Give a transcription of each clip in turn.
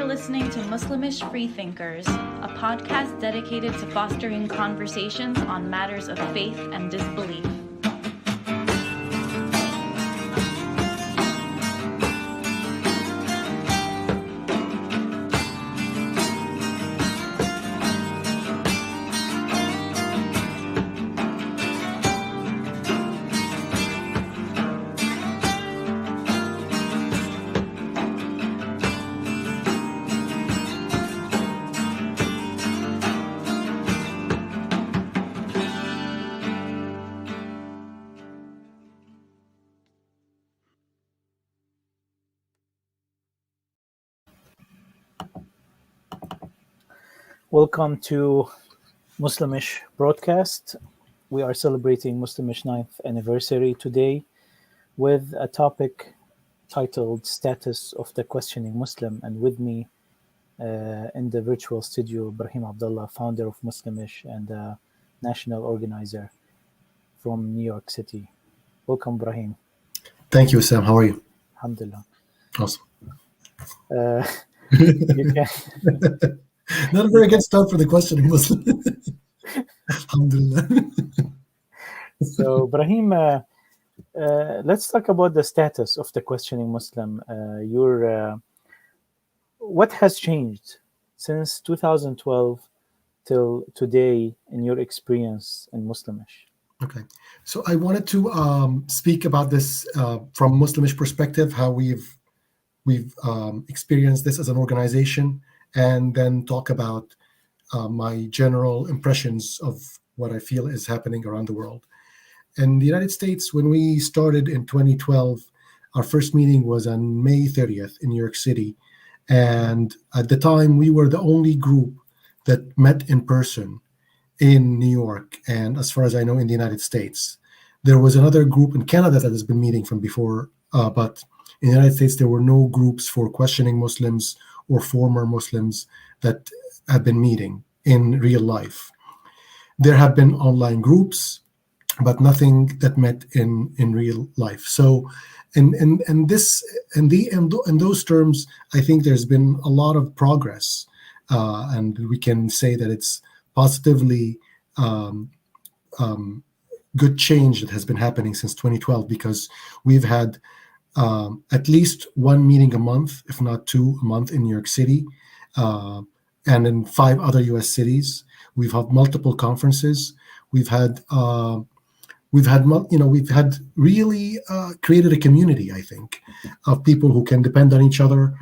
listening to Muslimish Freethinkers, a podcast dedicated to fostering conversations on matters of faith and disbelief. Welcome to Muslimish broadcast. We are celebrating Muslimish 9th anniversary today with a topic titled Status of the Questioning Muslim, and with me in the virtual studio, Brahim Abdullah, founder of Muslimish and national organizer from New York City. Welcome, Brahim. Thank you, Sam. How are you? Alhamdulillah. Awesome. You can... Not a very good start for the questioning Muslim. Alhamdulillah. So, Brahim, let's talk about the status of the questioning Muslim. What has changed since 2012 till today in your experience in Muslimish? Okay, so I wanted to speak about this from Muslimish perspective, how we've experienced this as an organization, and then talk about my general impressions of what I feel is happening around the world. In the United States, when we started in 2012, our first meeting was on May 30th in New York City. And at the time, we were the only group that met in person in New York, and as far as I know, in the United States. There was another group in Canada that has been meeting from before, but in the United States, there were no groups for questioning Muslims or former Muslims that have been meeting in real life. There have been online groups, but nothing that met in real life. So in those terms, I think there's been a lot of progress, and we can say that it's positively good change that has been happening since 2012, because we've had at least one meeting a month, if not two a month, in New York City, and in 5 other U.S. cities. We've had multiple conferences. We've had really created a community, I think, of people who can depend on each other,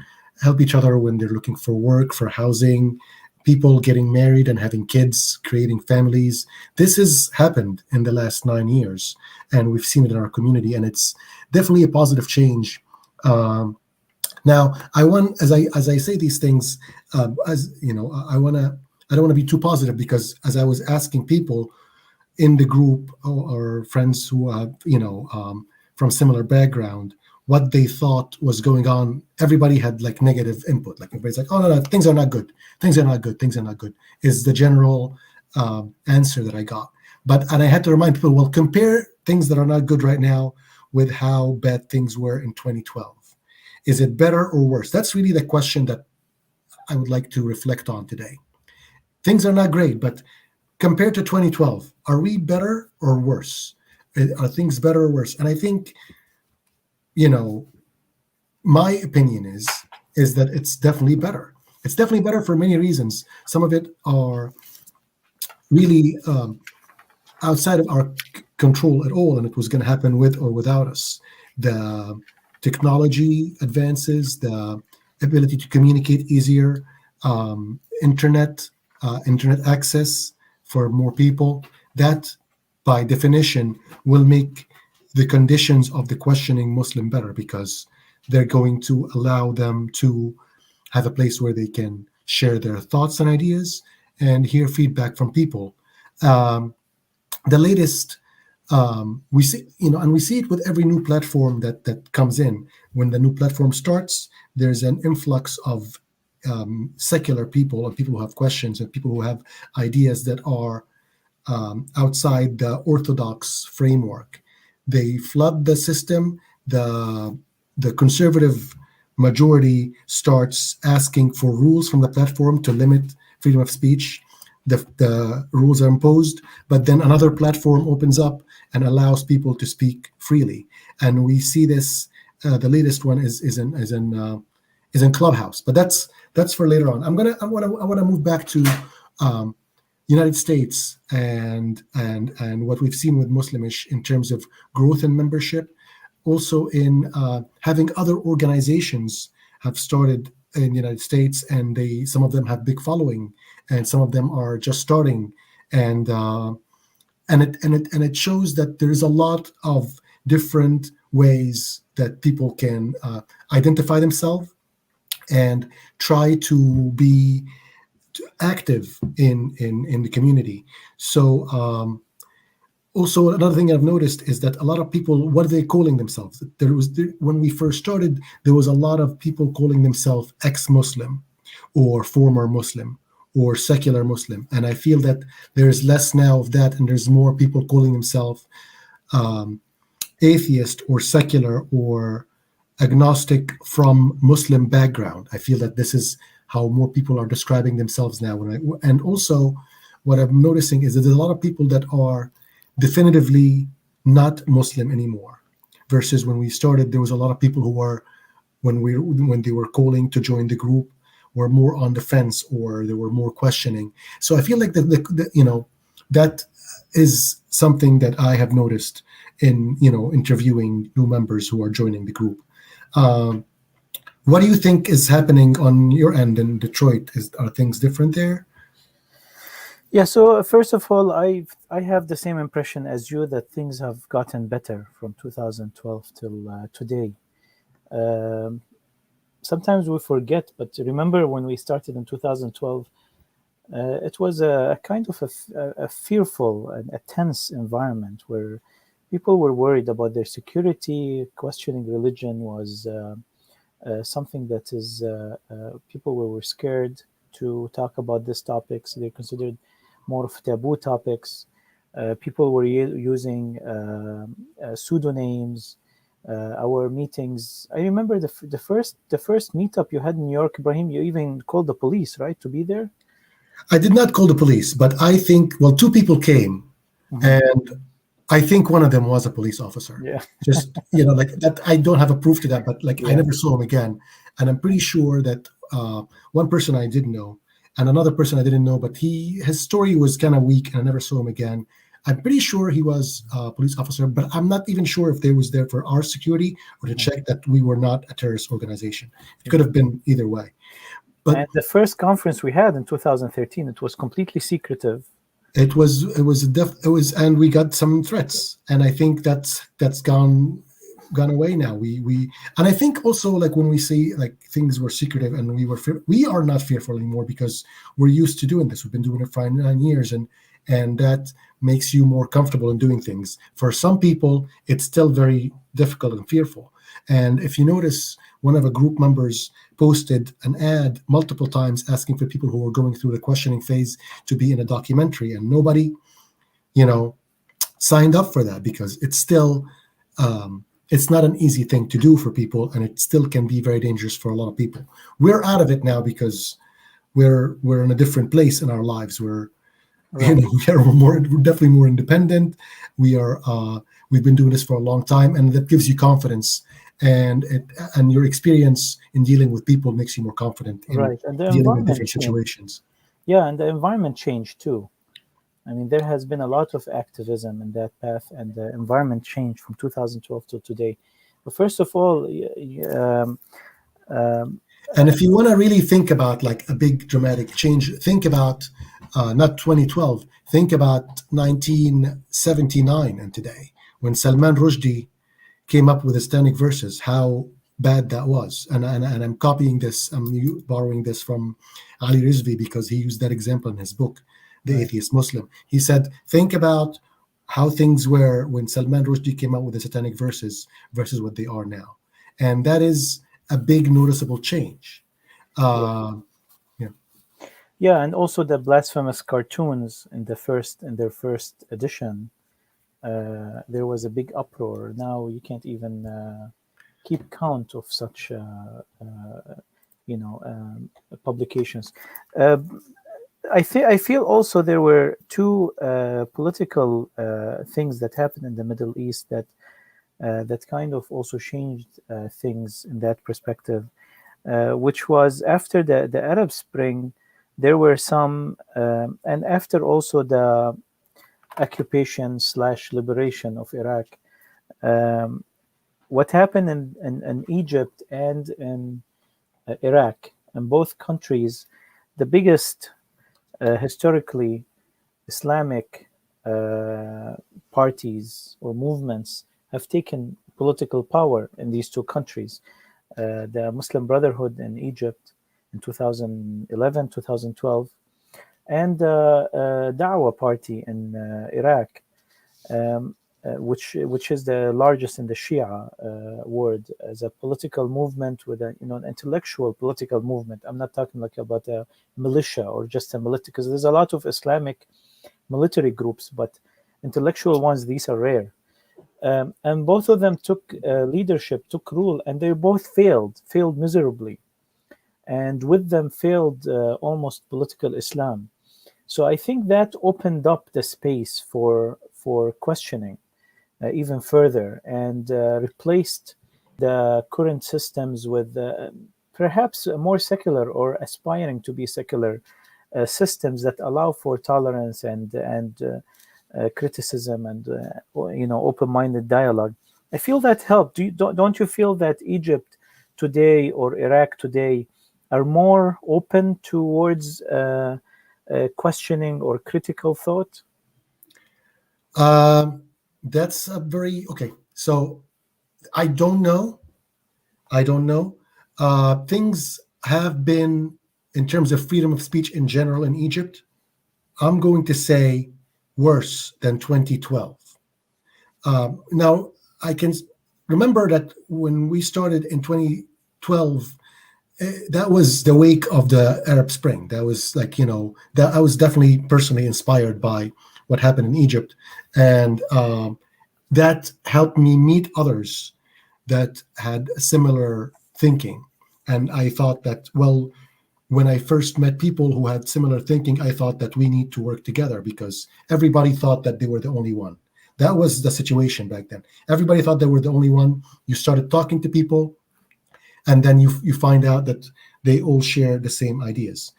help each other when they're looking for work, for housing, people getting married and having kids, creating families. This has happened in the last 9 years, and we've seen it in our community, and it's definitely a positive change. Now, as I say these things, I don't want to be too positive, because as I was asking people in the group or friends who have, from similar background, what they thought was going on, everybody had like negative input. Like everybody's like, oh no, things are not good. Things are not good. Things are not good is the general answer that I got. And I had to remind people, well, compare things that are not good right now with how bad things were in 2012. Is it better or worse? That's really the question that I would like to reflect on today. Things are not great, but compared to 2012, are we better or worse? Are things better or worse? And I think, my opinion is that it's definitely better. It's definitely better for many reasons. Some of it are really outside of our control at all, and it was going to happen with or without us. The technology advances, the ability to communicate easier, internet access for more people, that by definition will make the conditions of the questioning Muslim better, because they're going to allow them to have a place where they can share their thoughts and ideas and hear feedback from people. The latest, we see, and we see it with every new platform that comes in. When the new platform starts, there's an influx of secular people and people who have questions and people who have ideas that are outside the orthodox framework. They flood the system. The conservative majority starts asking for rules from the platform to limit freedom of speech, the rules are imposed, but then another platform opens up and allows people to speak freely. And we see this. The latest one is in Clubhouse, but that's for later on. I want to move back to United States and what we've seen with Muslimish in terms of growth and membership. Also in having other organizations have started in the United States, and some of them have big following, and some of them are just starting, and it shows that there is a lot of different ways that people can identify themselves and try to be active in the community. So also, another thing I've noticed is that a lot of people, what are they calling themselves? When we first started, there was a lot of people calling themselves ex-Muslim or former Muslim or secular Muslim. And I feel that there's less now of that, and there's more people calling themselves atheist or secular or agnostic from Muslim background. I feel that this is how more people are describing themselves now. And also, what I'm noticing is that there's a lot of people that are definitively not Muslim anymore, versus when we started, there was a lot of people who were, when they were calling to join the group, were more on the fence, or they were more questioning. So I feel like that is something that I have noticed in interviewing new members who are joining the group. What do you think is happening on your end in Detroit? Are things different there? Yeah, so first of all, I have the same impression as you, that things have gotten better from 2012 till today. Sometimes we forget, but remember when we started in 2012, it was a kind of a fearful and a tense environment where people were worried about their security. Questioning religion was something that is people were scared to talk about these topics. They're considered more of taboo topics. People were using pseudonyms. Our meetings. I remember the first meetup you had in New York, Ibrahim. You even called the police, right, to be there. I did not call the police, but I think, two people came, and I think one of them was a police officer. Yeah. Just, like that. I don't have a proof to that, but I never saw him again. And I'm pretty sure that one person I did know and another person I didn't know, but his story was kind of weak, and I never saw him again. I'm pretty sure he was a police officer, but I'm not even sure if they was there for our security or to check that we were not a terrorist organization. It could have been either way. But and the first conference we had in 2013, it was completely secretive. It was, and we got some threats, and I think that's gone away now. And I think also, like, when we say like things were secretive and we are not fearful anymore, because we're used to doing this. We've been doing it for 9 years, and that makes you more comfortable in doing things. For some people, it's still very difficult and fearful. And if you notice, one of the group members posted an ad multiple times asking for people who were going through the questioning phase to be in a documentary, and nobody, signed up for that, because it's still, it's not an easy thing to do for people, and it still can be very dangerous for a lot of people. We're out of it now because we're in a different place in our lives. We're we're definitely more independent. We've been doing this for a long time, and that gives you confidence, and your experience in dealing with people makes you more confident in dealing with different situations. Yeah, and the environment changed too. I mean, there has been a lot of activism in that path, and the environment changed from 2012 to today. But first of all, and if you want to really think about like a big dramatic change, think about not 2012, think about 1979 and today, when Salman Rushdie came up with Islamic verses, how bad that was. And I'm copying this, I'm borrowing this from Ali Rizvi, because he used that example in his book, The Atheist Muslim. He said, think about how things were when Salman Rushdie came out with the satanic verses versus what they are now. And that is a big noticeable change. Yeah, and also the blasphemous cartoons in their first edition, there was a big uproar. Now you can't even keep count of such publications. I feel also there were two political things that happened in the Middle East that kind of also changed things in that perspective, which was after the Arab Spring. There were some, and after also the occupation / liberation of Iraq. What happened in Egypt and in Iraq, in both countries, the biggest historically Islamic parties or movements have taken political power in these two countries. The Muslim Brotherhood in Egypt in 2011, 2012, and the Dawah Party in Iraq, which is the largest in the Shia world as a political movement with an intellectual political movement. I'm not talking like about a militia or just a military, because there's a lot of Islamic military groups, but intellectual ones, these are rare. And both of them took leadership, took rule, and they both failed miserably. And with them failed almost political Islam. So I think that opened up the space for questioning even further, and replaced the current systems with perhaps more secular or aspiring to be secular systems that allow for tolerance and criticism and open-minded dialogue. I feel that helped. Don't you feel that Egypt today or Iraq today are more open towards questioning or critical thought? That's a very okay. So I don't know. Things have been, in terms of freedom of speech in general in Egypt, I'm going to say worse than 2012. Now, I can remember that when we started in 2012, that was the wake of the Arab Spring. That was like, that I was definitely personally inspired by what happened in Egypt. And that helped me meet others that had similar thinking. And I thought that, well, when I first met people who had similar thinking, I thought that we need to work together, because everybody thought that they were the only one. That was the situation back then. Everybody thought they were the only one. You started talking to people, and then you find out that they all share the same ideas.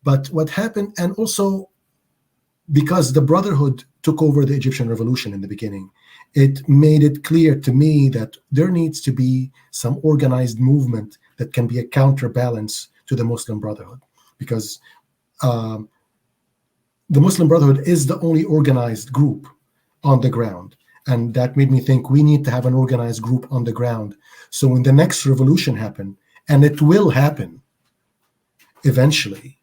But what happened, and also because the Brotherhood took over the Egyptian revolution in the beginning, it made it clear to me that there needs to be some organized movement that can be a counterbalance to the Muslim Brotherhood, because the Muslim Brotherhood is the only organized group on the ground. And that made me think we need to have an organized group on the ground. So when the next revolution happen, and it will happen eventually,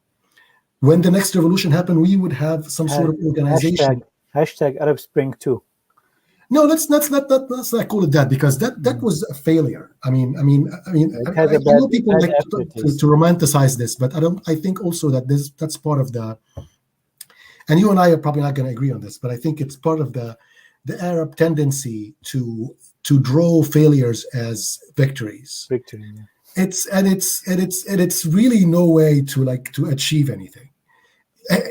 when the next revolution happen, we would have some sort of organization. Hashtag Arab Spring 2. No, let's not call it that, because that was a failure. I know people like to romanticize this, but I think also that that's part of the, and you and I are probably not going to agree on this, but I think it's part of the Arab tendency to draw failures as victories. Victory. Yeah. It's really no way to achieve anything.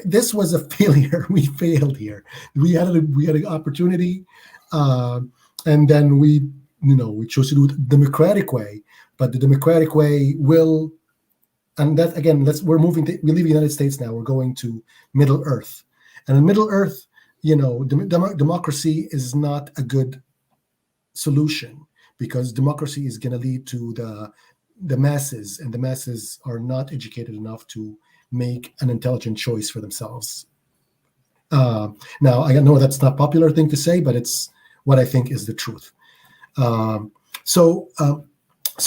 This was a failure. We failed here. We had an opportunity, and then we chose to do it the democratic way. But the democratic way will, and that again, we're leaving the United States now. We're going to Middle Earth, and in Middle Earth, democracy is not a good solution, because democracy is going to lead to the masses, and the masses are not educated enough to make an intelligent choice for themselves. Now, I know that's not a popular thing to say, but it's what I think is the truth. So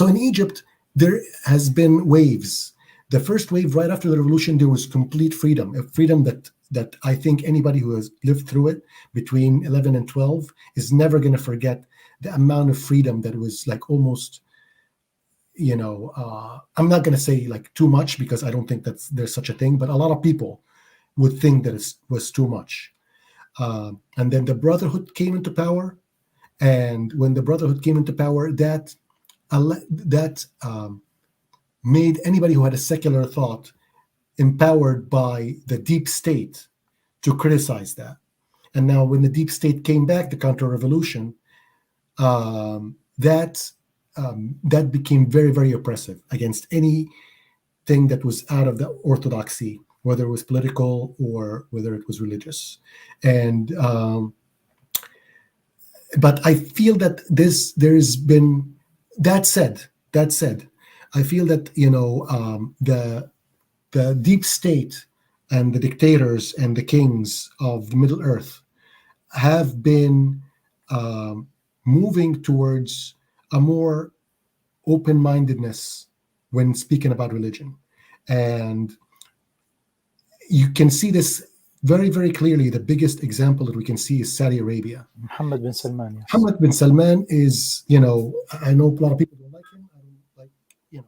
in Egypt, there has been waves. The first wave, right after the revolution, there was complete freedom, a freedom that I think anybody who has lived through it between 11 and 12 is never going to forget the amount of freedom that was like almost, I'm not going to say like too much, because I don't think there's such a thing, but a lot of people would think that it was too much. And then the Brotherhood came into power. And when the Brotherhood came into power, that made anybody who had a secular thought empowered by the deep state to criticize that. And now when the deep state came back, the counter-revolution, that became very, very oppressive against anything that was out of the orthodoxy, whether it was political or whether it was religious. And but I feel that there's been, that said, I feel that the deep state and the dictators and the kings of the Middle Earth have been moving towards a more open-mindedness when speaking about religion. And you can see this very, very clearly. The biggest example that we can see is Saudi Arabia. Mohammed bin Salman. Yes. Mohammed bin Salman is, I know a lot of people don't like him.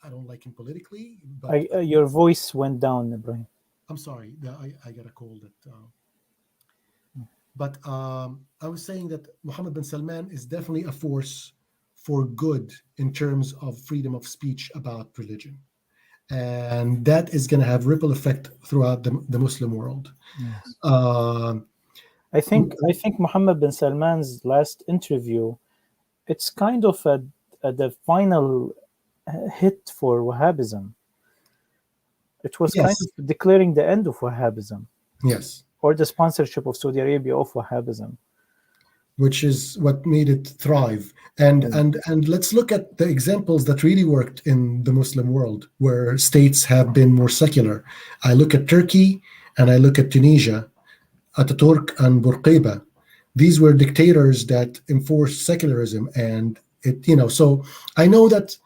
I don't like him politically. But your voice went down, Ibrahim. I'm sorry. I got a cold. But I was saying that Mohammed bin Salman is definitely a force for good in terms of freedom of speech about religion. And that is going to have ripple effect throughout the Muslim world. Yes. I think Mohammed bin Salman's last interview, it's kind of the final hit for Wahhabism. It was kind of declaring the end of Wahhabism. Yes. Or the sponsorship of Saudi Arabia of Wahhabism. Which is what made it thrive. And let's look at the examples that really worked in the Muslim world, where states have been more secular. I look at Turkey and I look at Tunisia, Ataturk and Bourguiba. These were dictators that enforced secularism, and so I know that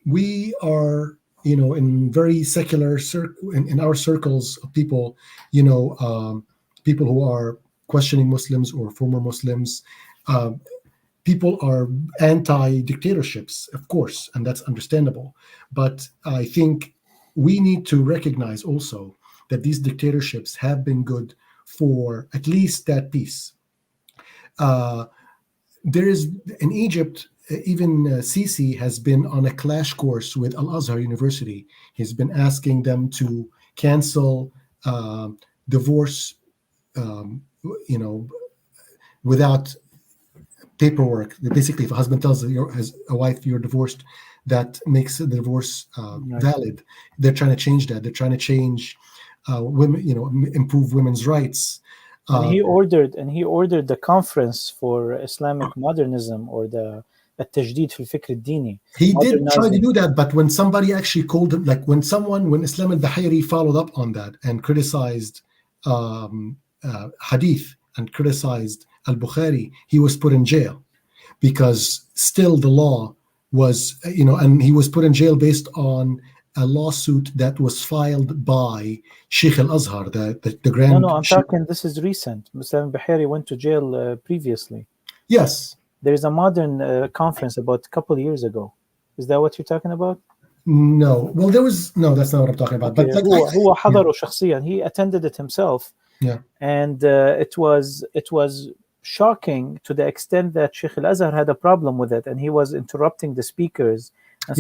we are, in very secular in our circles of people, people who are questioning Muslims or former Muslims, people are anti-dictatorships, of course, and that's understandable. But I think we need to recognize also that these dictatorships have been good for at least that peace. There is, in Egypt, even Sisi has been on a clash course with Al-Azhar University. He's been asking them to cancel divorce, without paperwork. Basically, if a husband tells a wife you're divorced, that makes the divorce valid. They're trying to change that. They're trying to change women, improve women's rights. And he ordered the conference for Islamic modernism, or the التجديد في الفكر الديني. He did try to do that, but when somebody actually called him, like when Islam al-Bahiri followed up on that and criticized hadith and criticized al-Bukhari, he was put in jail, because still the law was, and he was put in jail based on a lawsuit that was filed by Sheikh al-Azhar, the grand... No, I'm talking, this is recent. Islam al-Bahiri went to jail previously. Yes. There is a modern conference about a couple of years ago. Is that what you're talking about? No. Well, that's not what I'm talking about. Okay. But هو حضره شخصيا. He attended it himself. Yeah. And it was shocking to the extent that Sheikh al-Azhar had a problem with it, and he was interrupting the speakers. And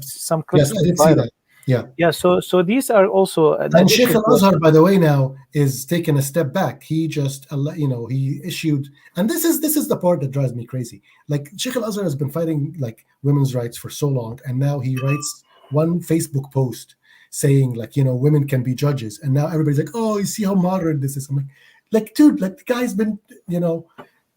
some clips. Yes, I did see that. Yeah. So these are also. And Sheikh al-Azhar, by the way, now is taking a step back. He just, he issued, and this is the part that drives me crazy. Like, Sheikh al-Azhar has been fighting like women's rights for so long, and now he writes one Facebook post saying, like, women can be judges, and now everybody's like, oh, you see how moderate this is. I'm like, dude, like, the guy's been,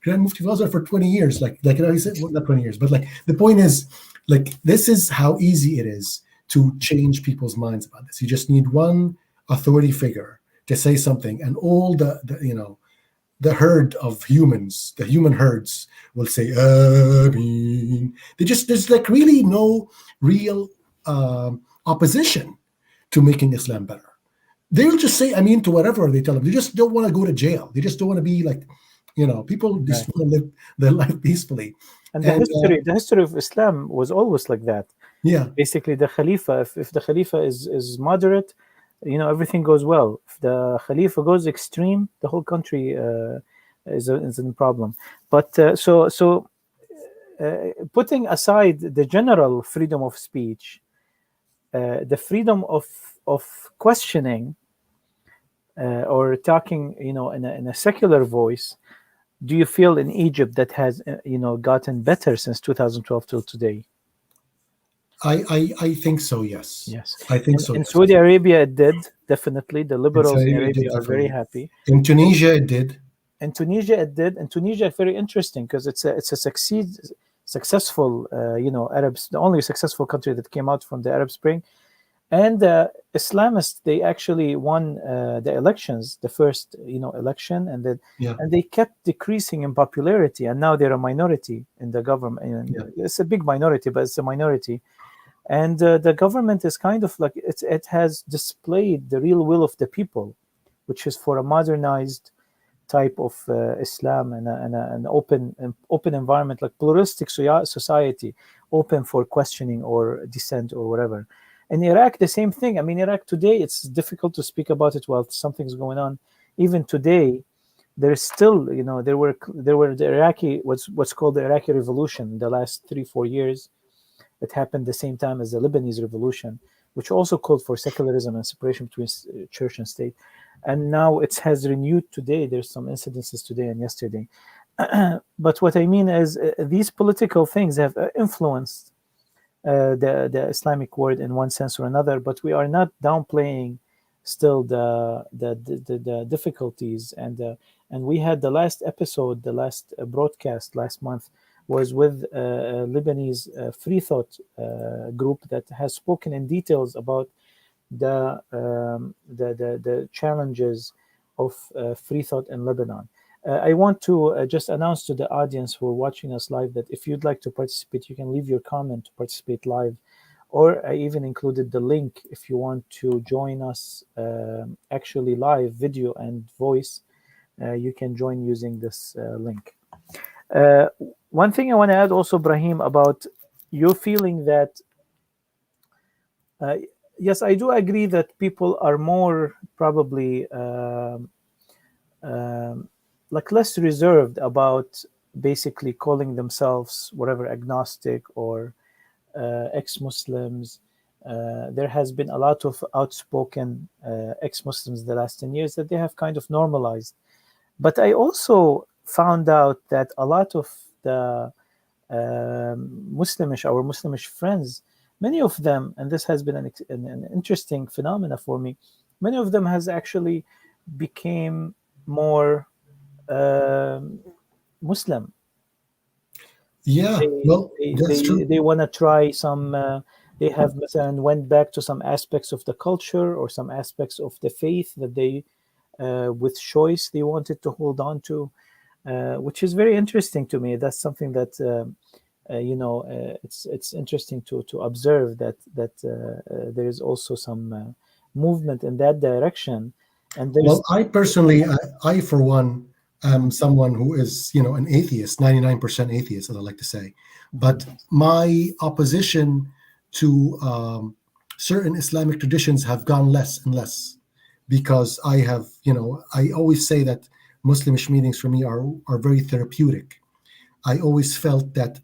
Grand Mufti of Azhar for 20 years. Like he said, well, not 20 years, but like the point is, like, this is how easy it is to change people's minds about this. You just need one authority figure to say something, and all the herd of humans, the human herds, will say, Ameen. There's like really no real opposition to making Islam better. They'll just say Ameen to whatever they tell them. They just don't want to go to jail. They just don't want to be like, people just want to live their life peacefully. And the history of Islam was always like that. Yeah. Basically, the Khalifa, if the Khalifa is moderate, everything goes well. If the Khalifa goes extreme, the whole country is a problem. But so putting aside the general freedom of speech, the freedom of questioning or talking, in a secular voice, do you feel in Egypt that has, gotten better since 2012 till today? I think so. Yes. Yes. I think so. In Yes. Saudi Arabia, it did, definitely. The liberals in Arabia Arabia did are very definitely. happy. In Tunisia, it did. In Tunisia, it did. In Tunisia, very interesting because it's a successful, Arabs, the only successful country that came out from the Arab Spring. And Islamists, they actually won the elections, the first, election, and Yeah. they kept decreasing in popularity, and now they're a minority in the government. And Yeah. it's a big minority, but it's a minority. And the government is kind of like it has displayed the real will of the people, which is for a modernized type of Islam and an open environment, like pluralistic society, open for questioning or dissent or whatever. In Iraq, the same thing. I mean, Iraq today, it's difficult to speak about it while something's going on. Even today, there's still, there were the Iraqi, what's called the Iraqi Revolution, the last 3-4 years. It happened the same time as the Lebanese Revolution, which also called for secularism and separation between church and state. And now it has renewed today. There's some incidences today and yesterday. But what I mean is these political things have influenced the Islamic world in one sense or another, but we are not downplaying still the difficulties. And we had the last episode, the last broadcast last month was with a Lebanese free thought group that has spoken in details about the challenges of free thought in Lebanon. I want to just announce to the audience who are watching us live that if you'd like to participate, you can leave your comment to participate live, or I even included the link if you want to join us actually live, video and voice. You can join using this link. One thing I want to add also, Brahim, about your feeling that yes, I do agree that people are more probably like less reserved about basically calling themselves whatever, agnostic or ex-Muslims. There has been a lot of outspoken ex-Muslims the last 10 years that they have kind of normalized. But I also found out that a lot of the our Muslimish friends, many of them, and this has been an interesting phenomena for me, many of them has actually became more Muslim. Yeah. Well, that's true. They want to try some. They have and went back to some aspects of the culture or some aspects of the faith that they, with choice, they wanted to hold on to, which is very interesting to me. That's something that it's interesting to observe that there is also some movement in that direction. And there's Well, I personally, I for one, am someone who is, an atheist, 99% atheist, as I like to say. But my opposition to certain Islamic traditions have gone less and less, because I have, I always say that Muslimish meetings for me are very therapeutic. I always felt that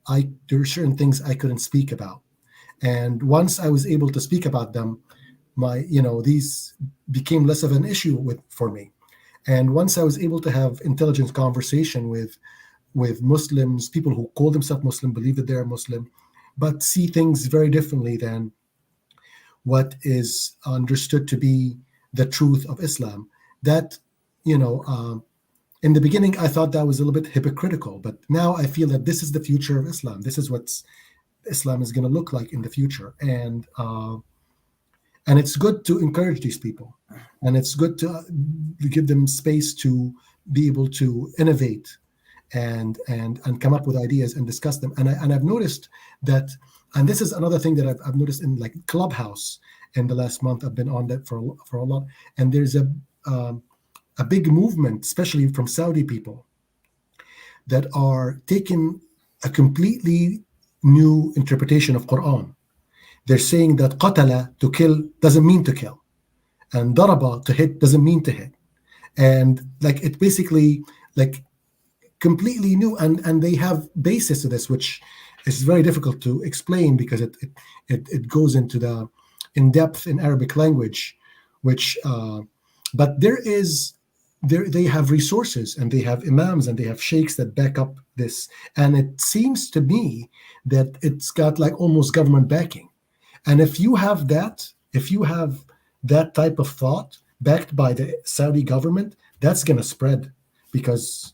there are certain things I couldn't speak about, and once I was able to speak about them, these became less of an issue for me. And once I was able to have intelligent conversation with Muslims, people who call themselves Muslim, believe that they're Muslim, but see things very differently than what is understood to be the truth of Islam, that in the beginning I thought that was a little bit hypocritical, but now I feel that this is the future of Islam. This is what Islam is going to look like in the future, and it's good to encourage these people, and it's good to give them space to be able to innovate and come up with ideas and discuss them. And I've noticed that, and this is another thing that I've noticed in like Clubhouse in the last month. I've been on that for a lot, and there's a big movement, especially from Saudi people, that are taking a completely new interpretation of Quran. They're saying that qatala, to kill, doesn't mean to kill, and daraba, to hit, doesn't mean to hit, and like it basically like completely new, and they have basis to this, which It's very difficult to explain because it goes into the in depth in Arabic language, which but they have resources and they have imams and they have sheikhs that back up this, and it seems to me that it's got like almost government backing. And if you have that type of thought backed by the Saudi government, that's going to spread because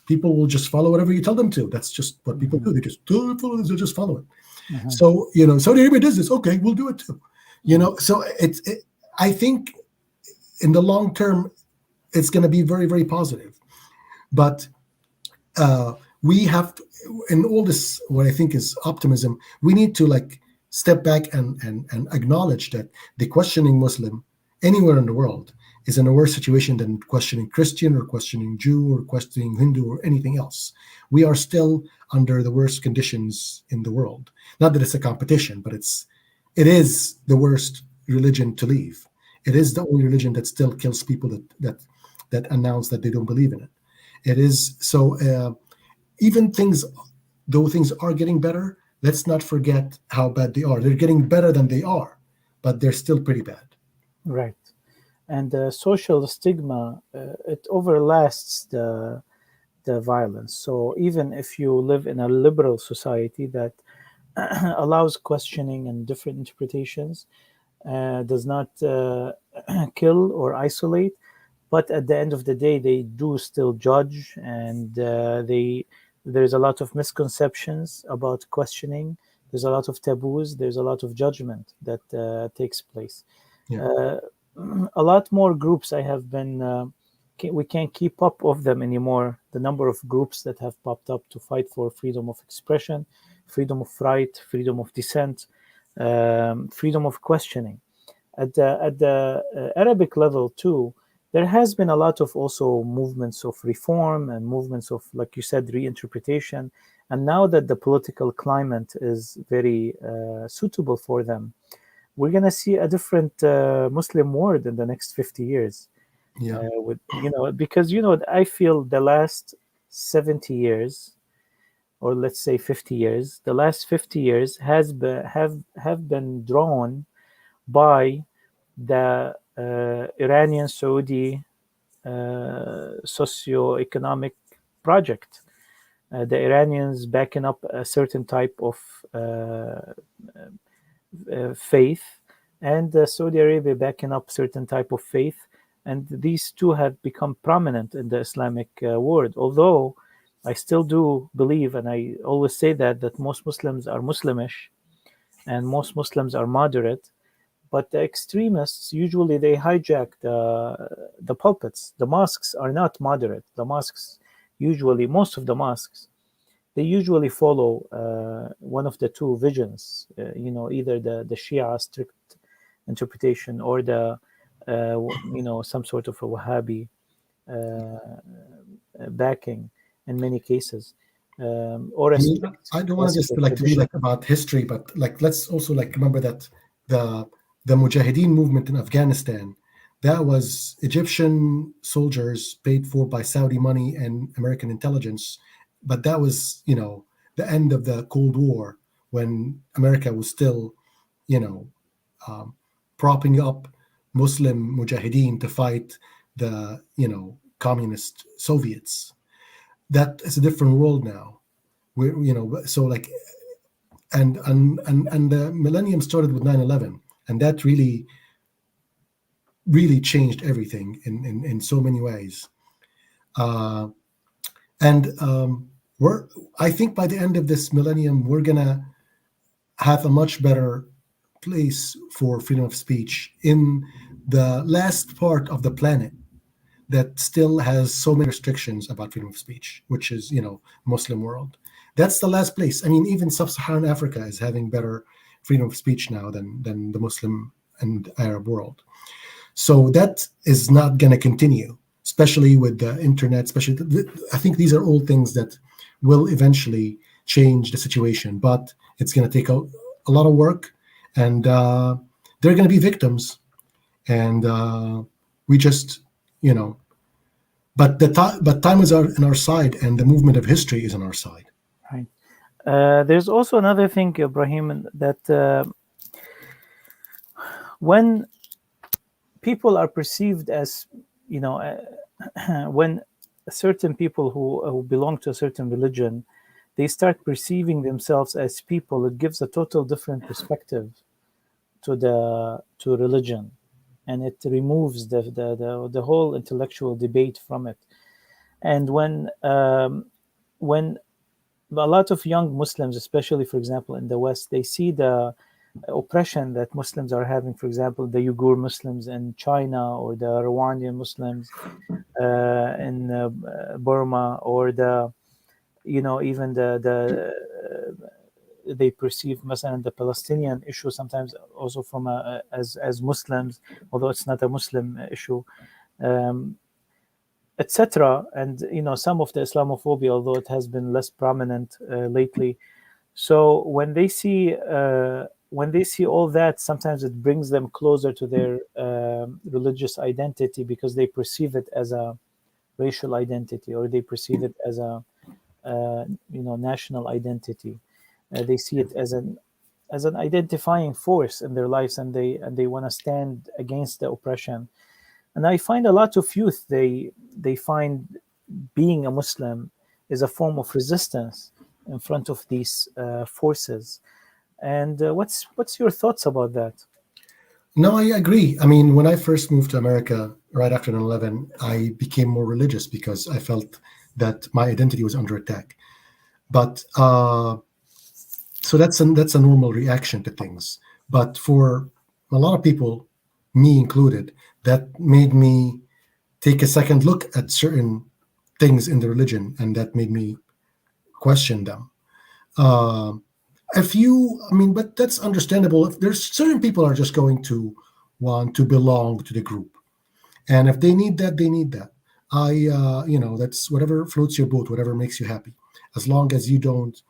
people will just follow whatever you tell them to. That's just what people do. They just follow this, they'll just follow it. So Saudi Arabia does this, okay, we'll do it too. So I think in the long term it's going to be very, very positive. But we have to, in all this, what I think is optimism, we need to step back and acknowledge that the questioning Muslim anywhere in the world is in a worse situation than questioning Christian or questioning Jew or questioning Hindu or anything else. We are still under the worst conditions in the world. Not that it's a competition, but it is the worst religion to leave. It is the only religion that still kills people that announce that they don't believe in it. It is so. Even though things are getting better, let's not forget how bad they are. They're getting better than they are, but they're still pretty bad. Right. And the social stigma, it overlasts the violence. So even if you live in a liberal society that allows questioning and different interpretations, does not kill or isolate, but at the end of the day, they do still judge, and there's a lot of misconceptions about questioning. There's a lot of taboos. There's a lot of judgment that takes place. Yeah. A lot more groups I have been, we can't keep up of them anymore. The number of groups that have popped up to fight for freedom of expression, freedom of right, freedom of dissent, freedom of questioning. At the Arabic level too, there has been a lot of also movements of reform and movements of, like you said, reinterpretation. And now that the political climate is very suitable for them, we're going to see a different Muslim world in the next 50 years. Yeah. Because, I feel the last 70 years, or let's say 50 years, the last 50 years have been drawn by the Iranian-Saudi socio-economic project. The Iranians backing up a certain type of faith, and Saudi Arabia backing up certain type of faith, and these two have become prominent in the Islamic world. Although I still do believe, and I always say that most Muslims are Muslimish, and most Muslims are moderate, but the extremists usually they hijack the pulpits. The mosques are not moderate. The mosques usually, most of the mosques, they usually follow one of the two visions, either the Shia strict interpretation or the, some sort of a Wahhabi backing in many cases. Or I don't want this to be about history, but let's also remember that the Mujahideen movement in Afghanistan, that was Egyptian soldiers paid for by Saudi money and American intelligence. But that was, the end of the Cold War, when America was still, propping up Muslim Mujahideen to fight the, communist Soviets. That is a different world now. And the millennium started with 9/11, and that really, really changed everything in so many ways. I think by the end of this millennium, we're gonna have a much better place for freedom of speech in the last part of the planet that still has so many restrictions about freedom of speech, which is, Muslim world. That's the last place. I mean, even sub-Saharan Africa is having better freedom of speech now than the Muslim and Arab world. So that is not going to continue, especially with the internet. I think these are all things that will eventually change the situation, but it's going to take a lot of work, and they're going to be victims, and we just, but time is on our side, and the movement of history is on our side. Right. There's also another thing, Ibrahim, that when people are perceived as, you know, when certain people who belong to a certain religion, they start perceiving themselves as people, it gives a total different perspective to religion, and it removes the whole intellectual debate from it. And when a lot of young Muslims, especially for example in the West, they see the oppression that Muslims are having, for example, the Uyghur Muslims in China, or the Rwandan Muslims in Burma, or even they perceive مثلا the Palestinian issue sometimes also from as Muslims, although it's not a Muslim issue, etc. And some of the Islamophobia, although it has been less prominent lately. So when they see all that, sometimes it brings them closer to their religious identity, because they perceive it as a racial identity, or they perceive it as a national identity. They see it as an identifying force in their lives, and they want to stand against the oppression. And I find a lot of youth, they find being a Muslim is a form of resistance in front of these forces. And what's your thoughts about that? No, I agree. I mean, when I first moved to America right after 9/11, I became more religious because I felt that my identity was under attack. But so that's a normal reaction to things. But for a lot of people, me included, that made me take a second look at certain things in the religion, and that made me question them. Uh, but that's understandable. If there's certain people are just going to want to belong to the group, and if they need that, they need that. That's whatever floats your boat, whatever makes you happy, as long as you don't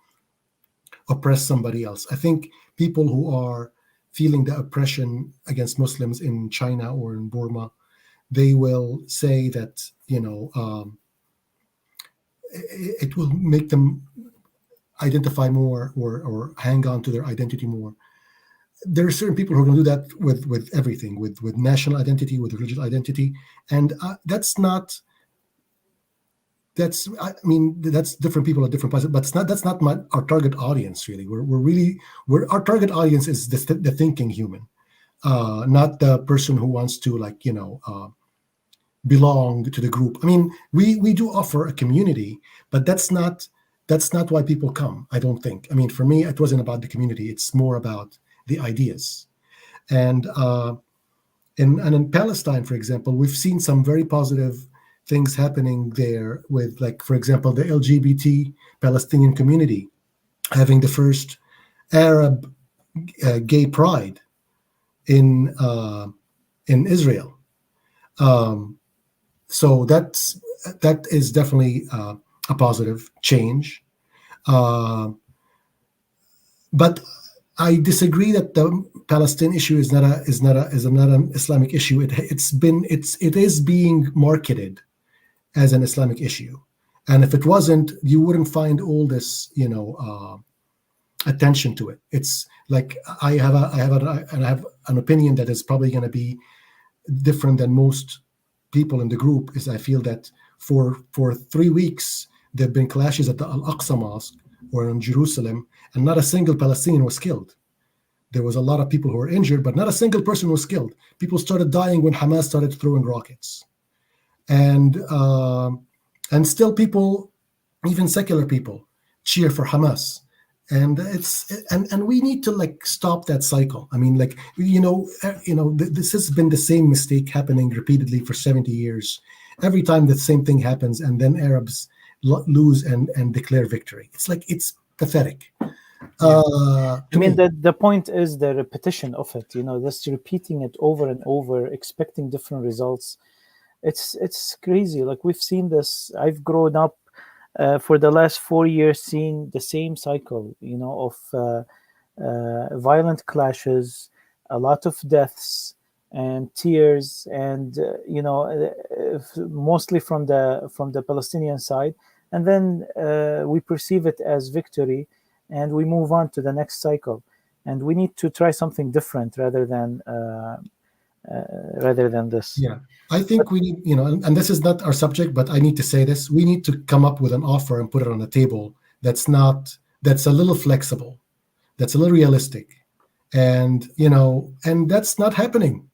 oppress somebody else. I think people who are feeling the oppression against Muslims in China or in Burma, they will say that it will make them identify more, or hang on to their identity more. There are certain people who are going to do that with everything, with national identity, with religious identity, and that's different people at different places, but that's not our target audience really. We're our target audience is the thinking human, not the person who wants to belong to the group. I mean, we do offer a community, but that's not why people come, I don't think. I mean, for me, it wasn't about the community. It's more about the ideas. And in Palestine, for example, we've seen some very positive things happening there with, like, for example, the LGBT Palestinian community having the first Arab gay pride in Israel. So that is definitely a positive change. But I disagree that the Palestine issue is not an Islamic issue. It is being marketed as an Islamic issue, and if it wasn't, you wouldn't find all this attention to it. It's like I have an opinion that is probably going to be different than most people in the group. Is I feel that for 3 weeks there have been clashes at the Al-Aqsa Mosque or in Jerusalem, and not a single Palestinian was killed. There was a lot of people who were injured, but not a single person was killed. People started dying when Hamas started throwing rockets, and still people, even secular people, cheer for Hamas. And and we need to stop that cycle. I mean, this has been the same mistake happening repeatedly for 70 years. Every time the same thing happens, and then Arabs lose and declare victory. It's pathetic. I mean, the point is the repetition of it. Just repeating it over and over, expecting different results. It's crazy. Like, we've seen this. I've grown up for the last 4 years seeing the same cycle, of violent clashes, a lot of deaths and tears, and mostly from the Palestinian side, and then we perceive it as victory, and we move on to the next cycle. And we need to try something different rather than this. Yeah, I think we need, and this is not our subject, but I need to say this: we need to come up with an offer and put it on the table that's a little flexible, that's a little realistic, and that's not happening.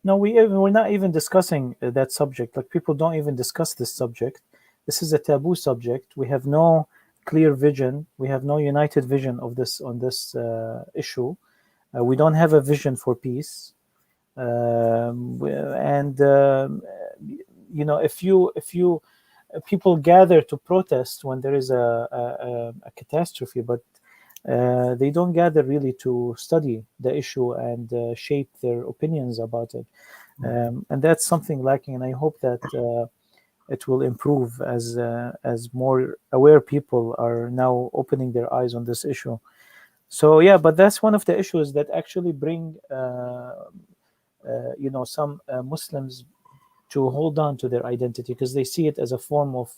No, we're not even discussing that subject. Like, people don't even discuss this subject. This is a taboo subject. We have no clear vision. We have no united vision of this on this issue. We don't have a vision for peace. If people gather to protest when there is a catastrophe, but they don't gather really to study the issue and shape their opinions about it, and that's something lacking. And I hope that it will improve as more aware people are now opening their eyes on this issue. So yeah, but that's one of the issues that actually bring some Muslims to hold on to their identity, because they see it as a form of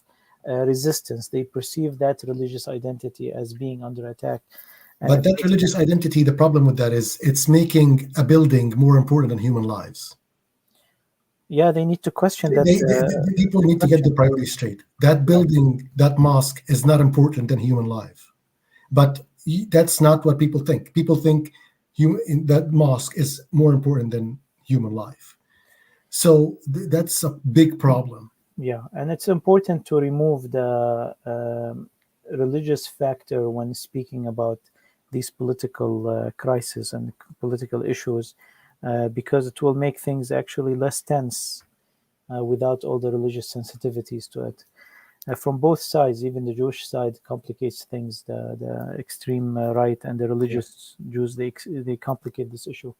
resistance. They perceive that religious identity as being under attack. But that religious identity, the problem with that is it's making a building more important than human lives. Yeah, they need to question that. People need to get the priorities straight. That building, that mosque, is not important than human life. But that's not what people think. People think that mosque is more important than human life. So that's a big problem. Yeah, and it's important to remove the religious factor when speaking about these political crises and political issues, because it will make things actually less tense without all the religious sensitivities to it. From both sides, even the Jewish side complicates things. The extreme right and the religious Jews, they complicate this issue.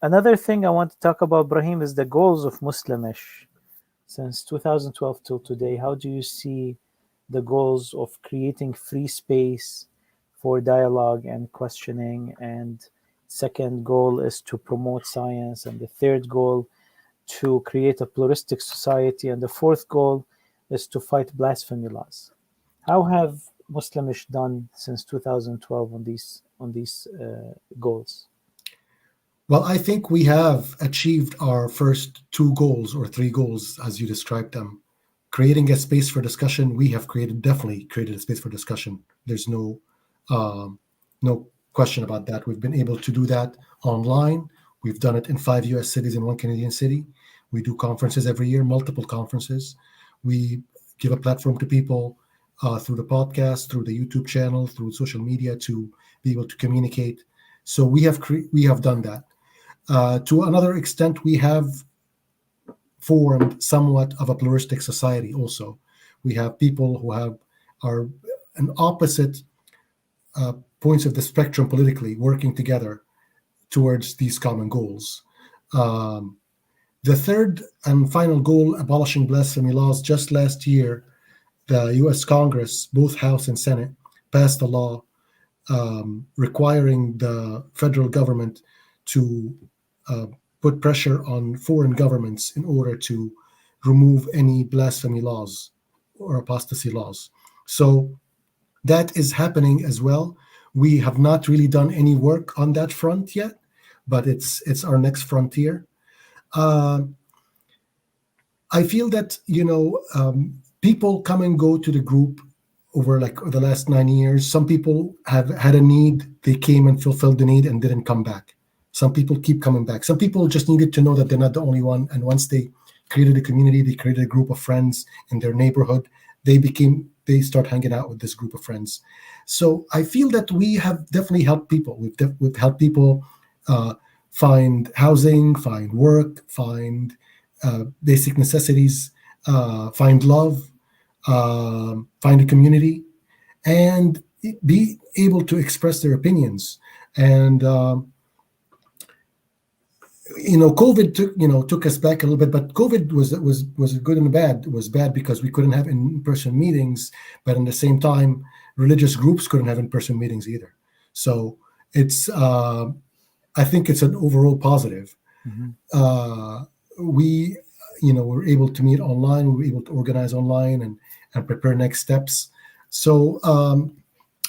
Another thing I want to talk about, Brahim, is the goals of Muslimish since 2012 till today. How do you see the goals of creating free space for dialogue and questioning? And second goal is to promote science, and the third goal to create a pluralistic society, and the fourth goal is to fight blasphemy laws. How have Muslimish done since 2012 on these goals? Well, I think we have achieved our first two goals, or three goals, as you described them. Creating a space for discussion, we have definitely created a space for discussion. There's no question about that. We've been able to do that online. We've done it in 5 U.S. cities and 1 Canadian city. We do conferences every year, multiple conferences. We give a platform to people through the podcast, through the YouTube channel, through social media, to be able to communicate. So we have done that. To another extent, we have formed somewhat of a pluralistic society also. We have people who are an opposite points of the spectrum politically working together towards these common goals. The third and final goal, abolishing blasphemy laws, just last year, the U.S. Congress, both House and Senate, passed a law requiring the federal government to put pressure on foreign governments in order to remove any blasphemy laws or apostasy laws. So that is happening as well. We have not really done any work on that front yet, but it's our next frontier. I feel that people come and go to the group over the last 9 years. Some people have had a need, they came and fulfilled the need and didn't come back. Some people keep coming back. Some people just needed to know that they're not the only one. And once they created a community, they created a group of friends in their neighborhood, they start hanging out with this group of friends. So I feel that we have definitely helped people. We've helped people find housing, find work, find basic necessities, find love, find a community, and be able to express their opinions. And COVID took us back a little bit, but COVID was good and bad. It was bad because we couldn't have in-person meetings, but at the same time, religious groups couldn't have in-person meetings either. So it's I think it's an overall positive. Mm-hmm. We were able to meet online. We were able to organize online and prepare next steps. So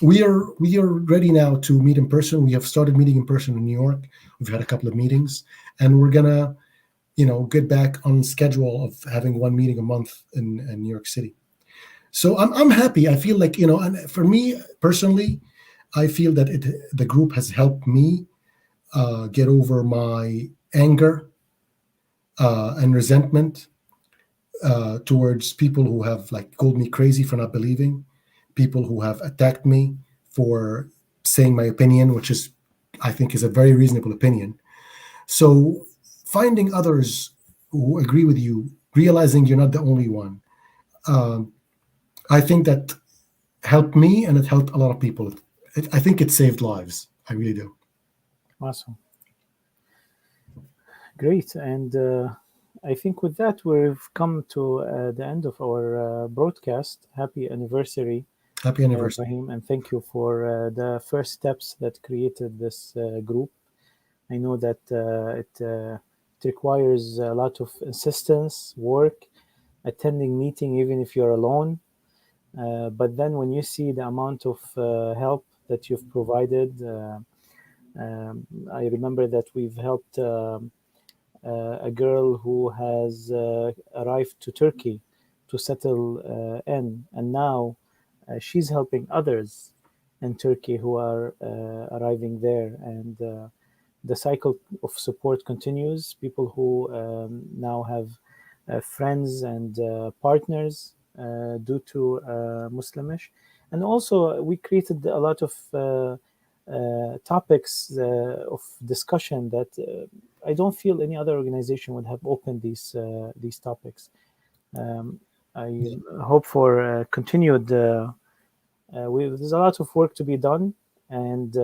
we are ready now to meet in person. We have started meeting in person in New York. We've had a couple of meetings, and we're gonna, get back on schedule of having one meeting a month in New York City. So I'm happy. I feel like, and for me personally, I feel that the group has helped me get over my anger and resentment towards people who have called me crazy for not believing, people who have attacked me for saying my opinion, which I think is a very reasonable opinion. So finding others who agree with you, realizing you're not the only one, I think that helped me, and it helped a lot of people. I think it saved lives. I really do. Awesome. Great. And I think with that, we've come to the end of our broadcast. Happy anniversary. Happy anniversary. Ibrahim, and thank you for the first steps that created this group. I know that it requires a lot of insistence, work, attending meeting, even if you're alone. But then when you see the amount of help that you've provided, I remember that we've helped a girl who has arrived to Turkey to settle in, and now she's helping others in Turkey who are arriving there, and the cycle of support continues. People who now have friends and partners due to Muslimish, and also we created a lot of topics of discussion that I don't feel any other organization would have opened these topics. I hope for continued. There's a lot of work to be done, and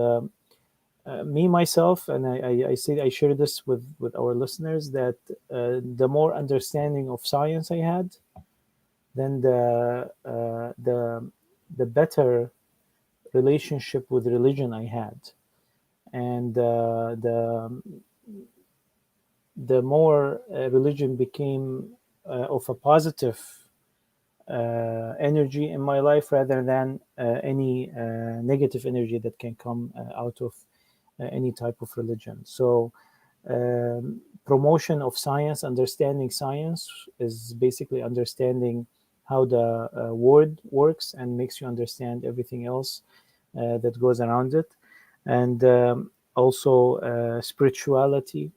me myself, and I say I share this with our listeners, that the more understanding of science I had, then the better relationship with religion I had, and the more religion became of a positive energy in my life, rather than any negative energy that can come out of any type of religion. So promotion of science, understanding science, is basically understanding how the world works, and makes you understand everything else that goes around it. And also spirituality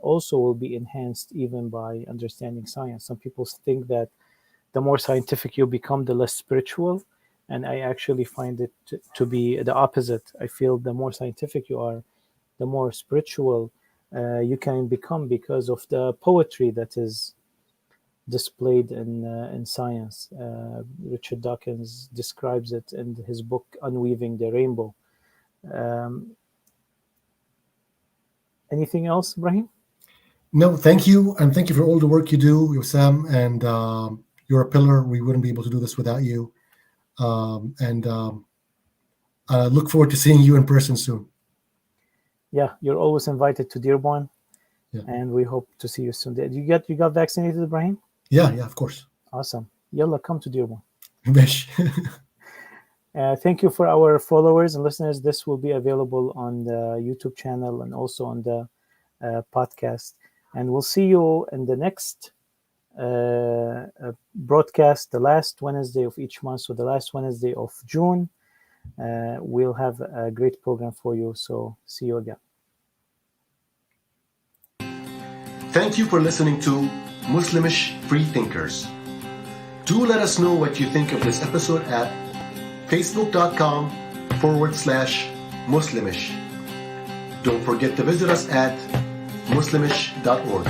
also will be enhanced even by understanding science. Some people think that the more scientific you become, the less spiritual, and I actually find it to be the opposite. I feel the more scientific you are, the more spiritual you can become, because of the poetry that is displayed in science. Richard Dawkins describes it in his book Unweaving the Rainbow. Anything else, Ibrahim? No, thank you, and thank you for all the work you do, Wissam, and you're a pillar. We wouldn't be able to do this without you. I look forward to seeing you in person soon. Yeah, you're always invited to Dearborn, yeah. And we hope to see you soon. You got vaccinated, Ibrahim? Yeah, of course. Awesome. Yalla, come to Dearborn. Thank you for our followers and listeners. This will be available on the YouTube channel and also on the podcast. And we'll see you in the next broadcast, the last Wednesday of each month. So the last Wednesday of June, we'll have a great program for you. So see you again. Thank you for listening to Muslimish Free Thinkers. Do let us know what you think of this episode at facebook.com/Muslimish. Don't forget to visit us at muslimish.org.